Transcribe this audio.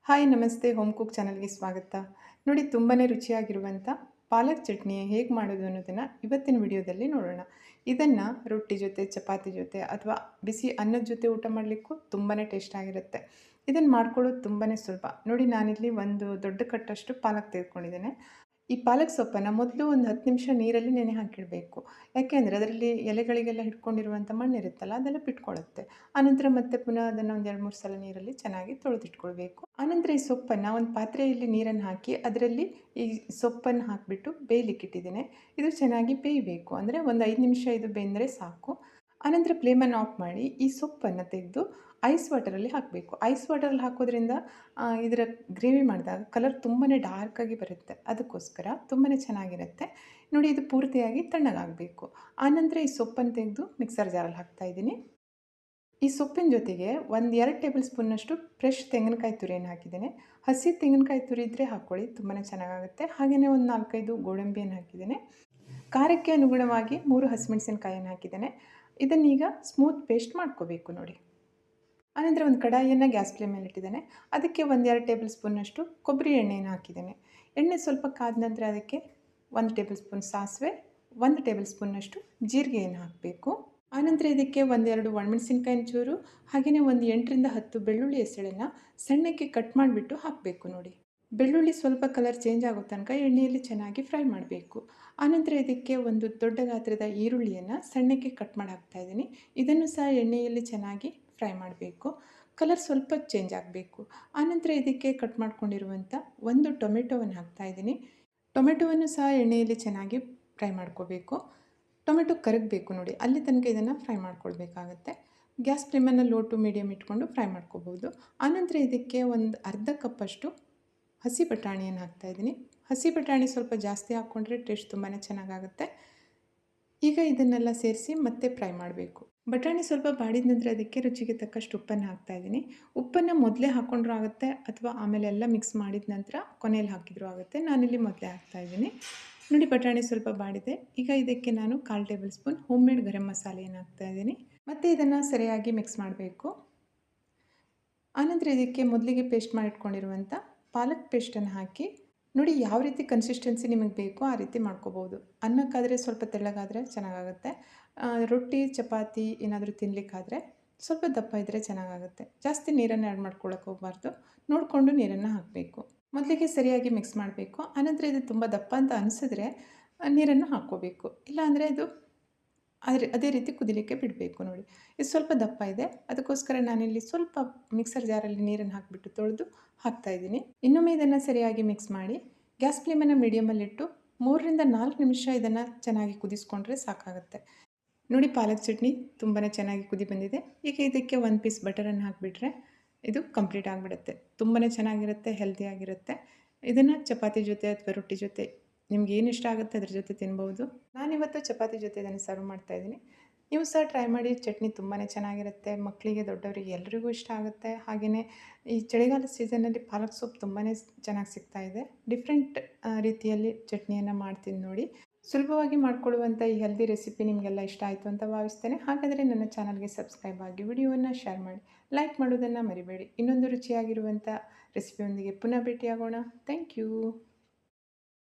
Hi ನಮಸ್ತೆ home cook ಚಾನಲ್ಗೆ ಸ್ವಾಗತ. ನೋಡಿ ತುಂಬಾ ರುಚಿಯಾಗಿರುವಂಥ ಪಾಲಕ್ ಚಟ್ನಿ ಹೇಗೆ ಮಾಡೋದು ಅನ್ನೋದನ್ನು ಇವತ್ತಿನ ವಿಡಿಯೋದಲ್ಲಿ ನೋಡೋಣ. ಇದನ್ನು ರೊಟ್ಟಿ ಜೊತೆ, ಚಪಾತಿ ಜೊತೆ ಅಥವಾ ಬಿಸಿ ಅನ್ನದ ಜೊತೆ ಊಟ ಮಾಡಲಿಕ್ಕೂ ತುಂಬಾ ಟೇಸ್ಟ್ ಆಗಿರುತ್ತೆ. ಇದನ್ನು ಮಾಡ್ಕೊಳ್ಳೋದು ತುಂಬಾ ಸುಲಭ. ನೋಡಿ ನಾನಿಲ್ಲಿ ಒಂದು ದೊಡ್ಡ ಕಟ್ಟಷ್ಟು ಪಾಲಕ್ ತೆಗೆದುಕೊಂಡಿದ್ದೇನೆ. ಈ ಪಾಲಕ್ ಸೊಪ್ಪನ್ನು ಮೊದಲು ಒಂದು 10 ನಿಮಿಷ ನೀರಲ್ಲಿ ನೆನೆ ಹಾಕಿಡಬೇಕು. ಯಾಕೆಂದರೆ ಅದರಲ್ಲಿ ಎಲೆಗಳಿಗೆಲ್ಲ ಹಿಡ್ಕೊಂಡಿರುವಂಥ ಮಣ್ಣಿರುತ್ತಲ್ಲ ಅದೆಲ್ಲ ಬಿಟ್ಕೊಳ್ಳುತ್ತೆ. ಆನಂತರ ಮತ್ತೆ ಪುನಃ ಅದನ್ನು ಒಂದು 2-3 ಸಲ ನೀರಲ್ಲಿ ಚೆನ್ನಾಗಿ ತೊಳೆದಿಟ್ಕೊಳ್ಬೇಕು. ಆನಂತರ ಈ ಸೊಪ್ಪನ್ನು ಒಂದು ಪಾತ್ರೆಯಲ್ಲಿ ನೀರನ್ನು ಹಾಕಿ ಅದರಲ್ಲಿ ಈ ಸೊಪ್ಪನ್ನು ಹಾಕಿಬಿಟ್ಟು ಬೇಯಲಿಕ್ಕಿಟ್ಟಿದ್ದೇನೆ. ಇದು ಚೆನ್ನಾಗಿ ಬೇಯಬೇಕು. ಅಂದರೆ ಒಂದು 5 ನಿಮಿಷ ಇದು ಬೆಂದರೆ ಸಾಕು. ಆನಂತರ ಫ್ಲೇಮನ್ನು ಆಫ್ ಮಾಡಿ ಈ ಸೊಪ್ಪನ್ನು ತೆಗೆದು ಐಸ್ ವಾಟರಲ್ಲಿ ಹಾಕಬೇಕು. ಐಸ್ ವಾಟರಲ್ಲಿ ಹಾಕೋದ್ರಿಂದ ಇದರ ಗ್ರೇವಿ ಮಾಡಿದಾಗ ಕಲರ್ ತುಂಬಾ ಡಾರ್ಕಾಗಿ ಬರುತ್ತೆ. ಅದಕ್ಕೋಸ್ಕರ ತುಂಬಾ ಚೆನ್ನಾಗಿರುತ್ತೆ. ನೋಡಿ ಇದು ಪೂರ್ತಿಯಾಗಿ ತಣ್ಣಗಾಗಬೇಕು. ಆನಂತರ ಈ ಸೊಪ್ಪನ್ನು ತೆಗೆದು ಮಿಕ್ಸರ್ ಜಾರಲ್ಲಿ ಹಾಕ್ತಾಯಿದ್ದೀನಿ. ಈ ಸೊಪ್ಪಿನ ಜೊತೆಗೆ ಒಂದು 2 ಟೇಬಲ್ ಸ್ಪೂನ್ನಷ್ಟು ಫ್ರೆಶ್ ತೆಂಗಿನಕಾಯಿ ತುರಿಯನ್ನು ಹಾಕಿದ್ದೇನೆ. ಹಸಿ ತೆಂಗಿನಕಾಯಿ ತುರಿ ಇದ್ದರೆ ಹಾಕ್ಕೊಳ್ಳಿ, ತುಂಬಾ ಚೆನ್ನಾಗಾಗುತ್ತೆ. ಹಾಗೆಯೇ ಒಂದು 4-5 ಗೋಡಂಬಿಯನ್ನು ಹಾಕಿದ್ದೇನೆ. ಖಾರಕ್ಕೆ ಅನುಗುಣವಾಗಿ 3 ಹಸಿಮೆಣಸಿನಕಾಯಿಯನ್ನು ಹಾಕಿದ್ದೇನೆ. ಇದನ್ನೀಗ ಸ್ಮೂತ್ ಪೇಸ್ಟ್ ಮಾಡ್ಕೋಬೇಕು ನೋಡಿ. ಆನಂತರ ಒಂದು ಕಡಾಯಿಯನ್ನು ಗ್ಯಾಸ್ ಫ್ಲೇಮ್ ಮೇಲೆ ಇಟ್ಟಿದ್ದೇನೆ. ಅದಕ್ಕೆ ಒಂದು 2 ಟೇಬಲ್ ಸ್ಪೂನ್ನಷ್ಟು ಕೊಬ್ಬರಿ ಎಣ್ಣೆಯನ್ನು ಹಾಕಿದ್ದೇನೆ. ಎಣ್ಣೆ ಸ್ವಲ್ಪ ಕಾದ ನಂತರ ಅದಕ್ಕೆ 1 ಟೇಬಲ್ ಸ್ಪೂನ್ ಸಾಸಿವೆ, 1 ಟೇಬಲ್ ಸ್ಪೂನ್ನಷ್ಟು ಜೀರಿಗೆಯನ್ನು ಹಾಕಬೇಕು. ಆನಂತರ ಇದಕ್ಕೆ 1-2 ಒಣಮೆಣಸಿನ್ಕಾಯಿನ ಚೂರು, ಹಾಗೆಯೇ ಒಂದು 8-10 ಬೆಳ್ಳುಳ್ಳಿ ಹೆಸಳನ್ನು ಸಣ್ಣಕ್ಕೆ ಕಟ್ ಮಾಡಿಬಿಟ್ಟು ಹಾಕಬೇಕು ನೋಡಿ. ಬೆಳ್ಳುಳ್ಳಿ ಸ್ವಲ್ಪ ಕಲರ್ ಚೇಂಜ್ ಆಗೋ ತನಕ ಎಣ್ಣೆಯಲ್ಲಿ ಚೆನ್ನಾಗಿ ಫ್ರೈ ಮಾಡಬೇಕು. ಆನಂತರ ಇದಕ್ಕೆ ಒಂದು ದೊಡ್ಡ ಗಾತ್ರದ ಈರುಳ್ಳಿಯನ್ನು ಸಣ್ಣಕ್ಕೆ ಕಟ್ ಮಾಡಿ ಹಾಕ್ತಾಯಿದ್ದೀನಿ. ಇದನ್ನು ಸಹ ಎಣ್ಣೆಯಲ್ಲಿ ಚೆನ್ನಾಗಿ ಫ್ರೈ ಮಾಡಬೇಕು. ಕಲರ್ ಸ್ವಲ್ಪ ಚೇಂಜ್ ಆಗಬೇಕು. ಆನಂತರ ಇದಕ್ಕೆ ಕಟ್ ಮಾಡ್ಕೊಂಡಿರುವಂಥ ಒಂದು ಟೊಮೆಟೊವನ್ನು ಹಾಕ್ತಾಯಿದ್ದೀನಿ. ಟೊಮೆಟೊವನ್ನು ಸಹ ಎಣ್ಣೆಯಲ್ಲಿ ಚೆನ್ನಾಗಿ ಫ್ರೈ ಮಾಡ್ಕೋಬೇಕು. ಟೊಮೆಟೊ ಕರಗಬೇಕು ನೋಡಿ, ಅಲ್ಲಿ ತನಕ ಇದನ್ನು ಫ್ರೈ ಮಾಡ್ಕೊಳ್ಬೇಕಾಗತ್ತೆ. ಗ್ಯಾಸ್ ಫ್ಲೇಮನ್ನು ಲೋ ಟು ಮೀಡಿಯಮ್ ಇಟ್ಕೊಂಡು ಫ್ರೈ ಮಾಡ್ಕೋಬೋದು. ಆನಂತರ ಇದಕ್ಕೆ ಒಂದು ಅರ್ಧ ಕಪ್ಪಷ್ಟು ಹಸಿ ಬಟಾಣಿಯನ್ನು ಹಾಕ್ತಾಯಿದ್ದೀನಿ. ಹಸಿ ಬಟಾಣಿ ಸ್ವಲ್ಪ ಜಾಸ್ತಿ ಹಾಕ್ಕೊಂಡ್ರೆ ಟೇಸ್ಟ್ ತುಂಬಾ ಚೆನ್ನಾಗಾಗುತ್ತೆ. ಈಗ ಇದನ್ನೆಲ್ಲ ಸೇರಿಸಿ ಮತ್ತೆ ಫ್ರೈ ಮಾಡಬೇಕು. ಬಟಾಣಿ ಸ್ವಲ್ಪ ಬಾಡಿದ ನಂತರ ಅದಕ್ಕೆ ರುಚಿಗೆ ತಕ್ಕಷ್ಟು ಉಪ್ಪನ್ನು ಹಾಕ್ತಾಯಿದ್ದೀನಿ. ಉಪ್ಪನ್ನು ಮೊದಲೇ ಹಾಕ್ಕೊಂಡ್ರೂ ಆಗುತ್ತೆ ಅಥವಾ ಆಮೇಲೆ ಎಲ್ಲ ಮಿಕ್ಸ್ ಮಾಡಿದ ನಂತರ ಕೊನೆಯಲ್ಲಿ ಹಾಕಿದರೂ ಆಗುತ್ತೆ. ನಾನಿಲ್ಲಿ ಮೊದಲೇ ಹಾಕ್ತಾಯಿದ್ದೀನಿ. ನೋಡಿ ಬಟಾಣಿ ಸ್ವಲ್ಪ ಬಾಡಿದೆ. ಈಗ ಇದಕ್ಕೆ ನಾನು 1/4 ಟೇಬಲ್ ಸ್ಪೂನ್ ಹೋಮ್ ಮೇಡ್ ಗರಂ ಮಸಾಲೆಯನ್ನು ಹಾಕ್ತಾಯಿದ್ದೀನಿ. ಮತ್ತು ಇದನ್ನು ಸರಿಯಾಗಿ ಮಿಕ್ಸ್ ಮಾಡಬೇಕು. ಆನಂತರ ಇದಕ್ಕೆ ಮೊದಲಿಗೆ ಪೇಸ್ಟ್ ಮಾಡಿಟ್ಕೊಂಡಿರುವಂಥ ಪಾಲಕ್ ಪೇಸ್ಟನ್ನು ಹಾಕಿ ನೋಡಿ, ಯಾವ ರೀತಿ ಕನ್ಸಿಸ್ಟೆನ್ಸಿ ನಿಮಗೆ ಬೇಕೋ ಆ ರೀತಿ ಮಾಡ್ಕೋಬೋದು. ಅನ್ನಕ್ಕಾದರೆ ಸ್ವಲ್ಪ ತೆಳ್ಳಗಾದರೆ ಚೆನ್ನಾಗಾಗುತ್ತೆ. ರೊಟ್ಟಿ ಚಪಾತಿ ಏನಾದರೂ ತಿನ್ನಲಿಕ್ಕಾದರೆ ಸ್ವಲ್ಪ ದಪ್ಪ ಇದ್ದರೆ ಚೆನ್ನಾಗಾಗುತ್ತೆ. ಜಾಸ್ತಿ ನೀರನ್ನು ಆ್ಯಡ್ ಮಾಡ್ಕೊಳ್ಳೋಕೆ ಹೋಗಬಾರ್ದು. ನೋಡಿಕೊಂಡು ನೀರನ್ನು ಹಾಕಬೇಕು. ಮೊದಲಿಗೆ ಸರಿಯಾಗಿ ಮಿಕ್ಸ್ ಮಾಡಬೇಕು. ಆನಂತರ ಇದು ತುಂಬ ದಪ್ಪ ಅಂತ ಅನಿಸಿದ್ರೆ ನೀರನ್ನು ಹಾಕ್ಕೋಬೇಕು. ಇಲ್ಲಾಂದರೆ ಅದು ಅದೇ ರೀತಿ ಕುದಿಲಿಕ್ಕೆ ಬಿಡಬೇಕು ನೋಡಿ. ಇದು ಸ್ವಲ್ಪ ದಪ್ಪ ಇದೆ, ಅದಕ್ಕೋಸ್ಕರ ನಾನಿಲ್ಲಿ ಸ್ವಲ್ಪ ಮಿಕ್ಸರ್ ಜಾರಲ್ಲಿ ನೀರನ್ನು ಹಾಕಿಬಿಟ್ಟು ತೊಳೆದು ಹಾಕ್ತಾಯಿದ್ದೀನಿ. ಇನ್ನೊಮ್ಮೆ ಇದನ್ನು ಸರಿಯಾಗಿ ಮಿಕ್ಸ್ ಮಾಡಿ ಗ್ಯಾಸ್ ಫ್ಲೇಮನ್ನು ಮೀಡಿಯಮಲ್ಲಿಟ್ಟು 3-4 ನಿಮಿಷ ಇದನ್ನು ಚೆನ್ನಾಗಿ ಕುದಿಸ್ಕೊಂಡ್ರೆ ಸಾಕಾಗುತ್ತೆ. ನೋಡಿ ಪಾಲಕ್ ಚಟ್ನಿ ತುಂಬಾ ಚೆನ್ನಾಗಿ ಕುದಿ ಬಂದಿದೆ. ಈಗ ಇದಕ್ಕೆ 1 ಪೀಸ್ ಬಟರನ್ನು ಹಾಕಿಬಿಟ್ರೆ ಇದು ಕಂಪ್ಲೀಟ್ ಆಗಿಬಿಡುತ್ತೆ. ತುಂಬಾ ಚೆನ್ನಾಗಿರುತ್ತೆ, ಹೆಲ್ದಿಯಾಗಿರುತ್ತೆ. ಇದನ್ನು ಚಪಾತಿ ಜೊತೆ ಅಥವಾ ರೊಟ್ಟಿ ಜೊತೆ ನಿಮ್ಗೆ ಏನು ಇಷ್ಟ ಆಗುತ್ತೆ ಅದ್ರ ಜೊತೆ ತಿನ್ಬೋದು. ನಾನಿವತ್ತು ಚಪಾತಿ ಜೊತೆ ಇದನ್ನು ಸರ್ವ್ ಮಾಡ್ತಾಯಿದ್ದೀನಿ. ನೀವು ಸಹ ಟ್ರೈ ಮಾಡಿ. ಚಟ್ನಿ ತುಂಬಾ ಚೆನ್ನಾಗಿರುತ್ತೆ. ಮಕ್ಕಳಿಗೆ ದೊಡ್ಡವರಿಗೆ ಎಲ್ರಿಗೂ ಇಷ್ಟ ಆಗುತ್ತೆ. ಹಾಗೆಯೇ ಈ ಚಳಿಗಾಲದ ಸೀಸನ್ನಲ್ಲಿ ಪಾಲಕ್ ಸೊಪ್ಪು ತುಂಬಾ ಚೆನ್ನಾಗಿ ಸಿಗ್ತಾ ಇದೆ. ಡಿಫ್ರೆಂಟ್ ರೀತಿಯಲ್ಲಿ ಚಟ್ನಿಯನ್ನು ಮಾಡ್ತೀನಿ ನೋಡಿ. ಸುಲಭವಾಗಿ ಮಾಡ್ಕೊಳ್ಳುವಂಥ ಈ ಹೆಲ್ದಿ ರೆಸಿಪಿ ನಿಮಗೆಲ್ಲ ಇಷ್ಟ ಆಯಿತು ಅಂತ ಭಾವಿಸ್ತೇನೆ. ಹಾಗಾದರೆ ನನ್ನ ಚಾನಲ್ಗೆ ಸಬ್ಸ್ಕ್ರೈಬ್ ಆಗಿ ವಿಡಿಯೋವನ್ನು ಶೇರ್ ಮಾಡಿ, ಲೈಕ್ ಮಾಡೋದನ್ನು ಮರಿಬೇಡಿ. ಇನ್ನೊಂದು ರುಚಿಯಾಗಿರುವಂಥ ರೆಸಿಪಿಯೊಂದಿಗೆ ಪುನಃ ಭೇಟಿಯಾಗೋಣ. Thank you.